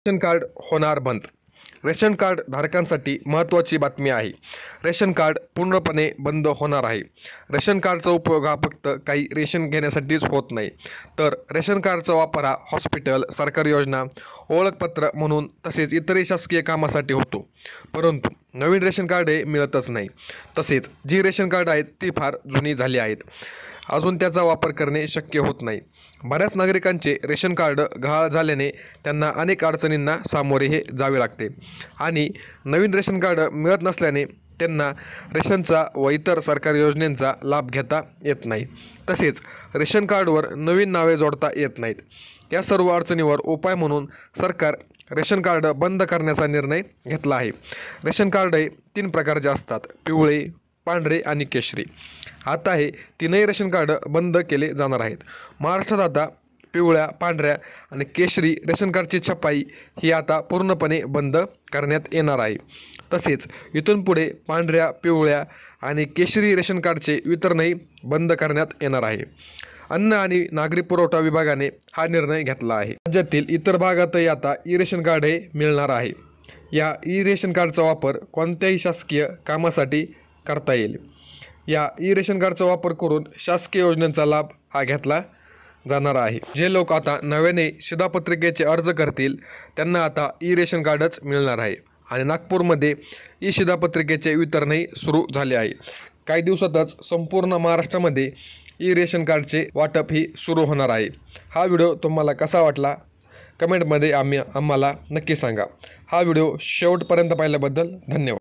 Ration card होणार बंद. Ration card धारकांसाठी महत्त्वाची बातमी आहे. रेशन कार्ड पूर्णपणे बंद होणार आहे. रेशन कार्डचा उपयोग हा फक्त काही रेशन घेण्यासाठीच होत नाही, तर रेशन कार्डचा वापर हा हॉस्पिटल, सरकारी योजना, ओळखपत्र म्हणून तसेच इतरही शासकीय कामासाठी होतो. परंतु नवीन रेशन कार्ड हे मिळतच नाही. तसेच जी रेशन कार्ड आहेत ती फार जुनी झाली आहेत. अजून त्याचा वापर करणे शक्य होत नाही. बऱ्याच नागरिकांचे रेशन कार्ड गहाळ झाल्याने त्यांना अनेक अडचणींना सामोरे हे जावे लागते आणि नवीन रेशन कार्ड मिळत नसल्याने त्यांना रेशनचा व इतर सरकारी योजनांचा लाभ घेता येत नाही. तसेच रेशन कार्डवर नवीन नावे जोडता येत नाहीत. या सर्व अडचणीवर उपाय म्हणून सरकार रेशन कार्ड बंद करण्याचा निर्णय घेतला आहे. रेशन कार्ड हे 3 प्रकारचे असतात: पिवळे, पांढरे आणि केशरी. आता हे 3ही रेशन कार्ड बंद केले जाणार आहेत. महाराष्ट्रात आता पिवळ्या, पांढऱ्या आणि केशरी रेशन कार्डची छपाई ही आता पूर्णपणे बंद करण्यात येणार आहे. तसेच इथून पुढे पांढऱ्या, पिवळ्या आणि केशरी रेशन कार्डचे वितरणही बंद करण्यात येणार आहे. अन्न आणि नागरी पुरवठा विभागाने हा निर्णय घेतला आहे. राज्यातील इतर भागातही आता ई रेशन कार्ड हे मिळणार आहे. या ई रेशन कार्डचा वापर कोणत्याही शासकीय कामासाठी करता येईल. या ई रेशन कार्डचा वापर करून शासकीय योजनांचा लाभ हा घेतला जाणार आहे. जे लोक आता नव्याने शिधापत्रिकेचे अर्ज करतील त्यांना आता ई रेशन कार्डच मिळणार आहे आणि नागपूरमध्ये ई शिधापत्रिकेचे वितरणही सुरू झाले आहे. काही दिवसातच संपूर्ण महाराष्ट्रामध्ये ई रेशन कार्डचे वाटप ही सुरू होणार आहे. हा व्हिडिओ तुम्हाला कसा वाटला कमेंटमध्ये आम्हाला नक्की सांगा. हा व्हिडिओ शेवटपर्यंत पाहिल्याबद्दल धन्यवाद.